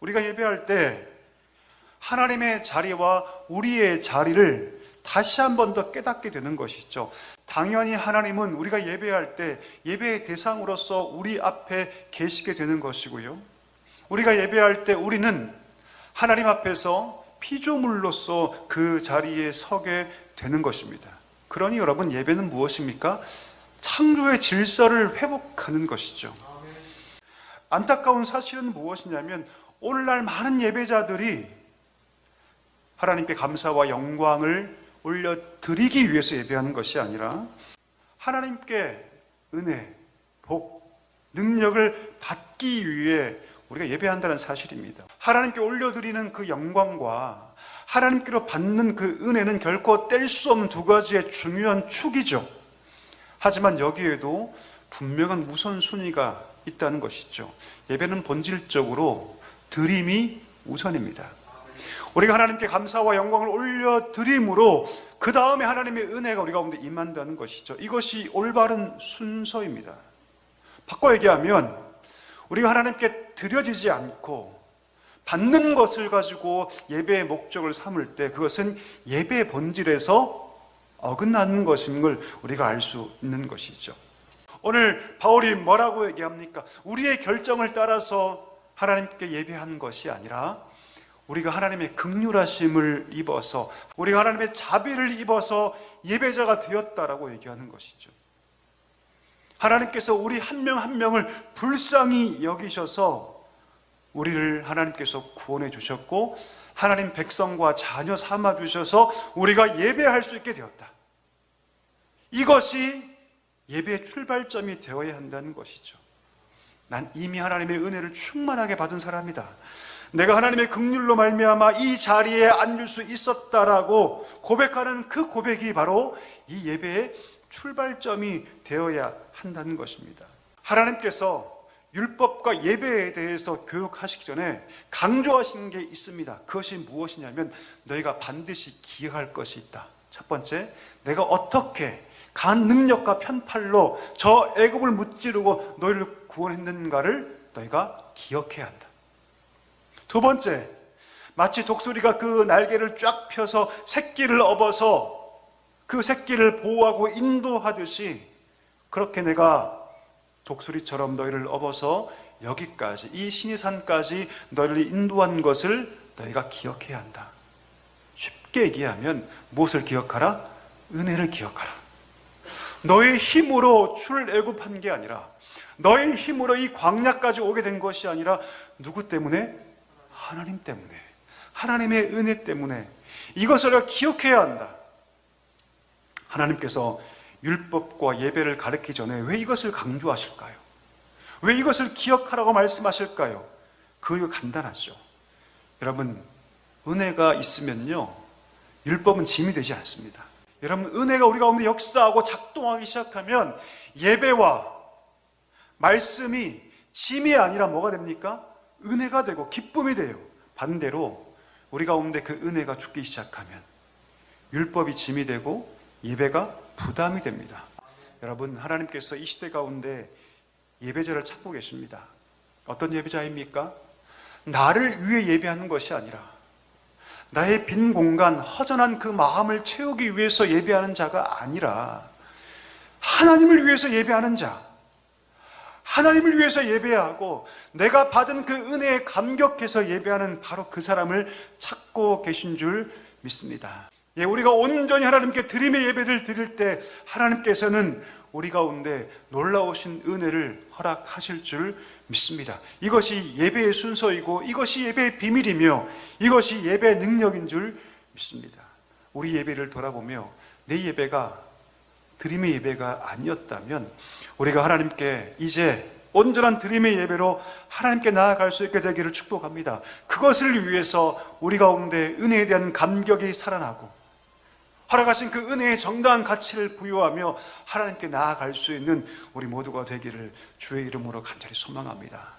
우리가 예배할 때 하나님의 자리와 우리의 자리를 다시 한 번 더 깨닫게 되는 것이죠. 당연히 하나님은 우리가 예배할 때 예배의 대상으로서 우리 앞에 계시게 되는 것이고요. 우리가 예배할 때 우리는 하나님 앞에서 피조물로서 그 자리에 서게 되는 것입니다. 그러니 여러분, 예배는 무엇입니까? 창조의 질서를 회복하는 것이죠. 안타까운 사실은 무엇이냐면 오늘날 많은 예배자들이 하나님께 감사와 영광을 올려드리기 위해서 예배하는 것이 아니라 하나님께 은혜, 복, 능력을 받기 위해 우리가 예배한다는 사실입니다. 하나님께 올려드리는 그 영광과 하나님께로 받는 그 은혜는 결코 뗄 수 없는 두 가지의 중요한 축이죠. 하지만 여기에도 분명한 우선순위가 있다는 것이죠. 예배는 본질적으로 드림이 우선입니다. 우리가 하나님께 감사와 영광을 올려드림으로 그 다음에 하나님의 은혜가 우리 가운데 임한다는 것이죠. 이것이 올바른 순서입니다. 바꿔 얘기하면 우리가 하나님께 드려지지 않고 받는 것을 가지고 예배의 목적을 삼을 때 그것은 예배의 본질에서 어긋나는 것인 걸 우리가 알 수 있는 것이죠. 오늘 바울이 뭐라고 얘기합니까? 우리의 결정을 따라서 하나님께 예배하는 것이 아니라 우리가 하나님의 긍휼하심을 입어서 우리가 하나님의 자비를 입어서 예배자가 되었다라고 얘기하는 것이죠. 하나님께서 우리 한 명 한 명을 불쌍히 여기셔서 우리를 하나님께서 구원해 주셨고 하나님 백성과 자녀 삼아 주셔서 우리가 예배할 수 있게 되었다. 이것이 예배의 출발점이 되어야 한다는 것이죠. 난 이미 하나님의 은혜를 충만하게 받은 사람이다. 내가 하나님의 긍휼로 말미암아 이 자리에 앉을 수 있었다라고 고백하는 그 고백이 바로 이 예배의 출발점이 되어야 한다는 것입니다. 하나님께서 율법과 예배에 대해서 교육하시기 전에 강조하신 게 있습니다. 그것이 무엇이냐면 너희가 반드시 기억할 것이 있다. 첫 번째, 내가 어떻게 간 능력과 편팔로 저 애굽을 무찌르고 너희를 구원했는가를 너희가 기억해야 한다. 두 번째, 마치 독수리가 그 날개를 쫙 펴서 새끼를 업어서 그 새끼를 보호하고 인도하듯이 그렇게 내가 독수리처럼 너희를 업어서 여기까지 이 시내산까지 너희를 인도한 것을 너희가 기억해야 한다. 쉽게 얘기하면 무엇을 기억하라? 은혜를 기억하라. 너의 힘으로 출애굽한 게 아니라 너의 힘으로 이 광야까지 오게 된 것이 아니라 누구 때문에? 하나님 때문에, 하나님의 은혜 때문에 이것을 기억해야 한다. 하나님께서 율법과 예배를 가르치기 전에 왜 이것을 강조하실까요? 왜 이것을 기억하라고 말씀하실까요? 그 이유 간단하죠. 여러분, 은혜가 있으면요 율법은 짐이 되지 않습니다. 여러분, 은혜가 우리 가운데 역사하고 작동하기 시작하면 예배와 말씀이 짐이 아니라 뭐가 됩니까? 은혜가 되고 기쁨이 돼요. 반대로 우리 가운데 그 은혜가 죽기 시작하면 율법이 짐이 되고 예배가 부담이 됩니다. 여러분, 하나님께서 이 시대 가운데 예배자를 찾고 계십니다. 어떤 예배자입니까? 나를 위해 예배하는 것이 아니라 나의 빈 공간, 허전한 그 마음을 채우기 위해서 예배하는 자가 아니라 하나님을 위해서 예배하는 자, 하나님을 위해서 예배하고 내가 받은 그 은혜에 감격해서 예배하는 바로 그 사람을 찾고 계신 줄 믿습니다. 우리가 온전히 하나님께 드림의 예배를 드릴 때 하나님께서는 우리 가운데 놀라우신 은혜를 허락하실 줄 믿습니다. 이것이 예배의 순서이고 이것이 예배의 비밀이며 이것이 예배의 능력인 줄 믿습니다. 우리 예배를 돌아보며 내 예배가 드림의 예배가 아니었다면 우리가 하나님께 이제 온전한 드림의 예배로 하나님께 나아갈 수 있게 되기를 축복합니다. 그것을 위해서 우리 가운데 은혜에 대한 감격이 살아나고 허락하신 그 은혜의 정당한 가치를 부여하며 하나님께 나아갈 수 있는 우리 모두가 되기를 주의 이름으로 간절히 소망합니다.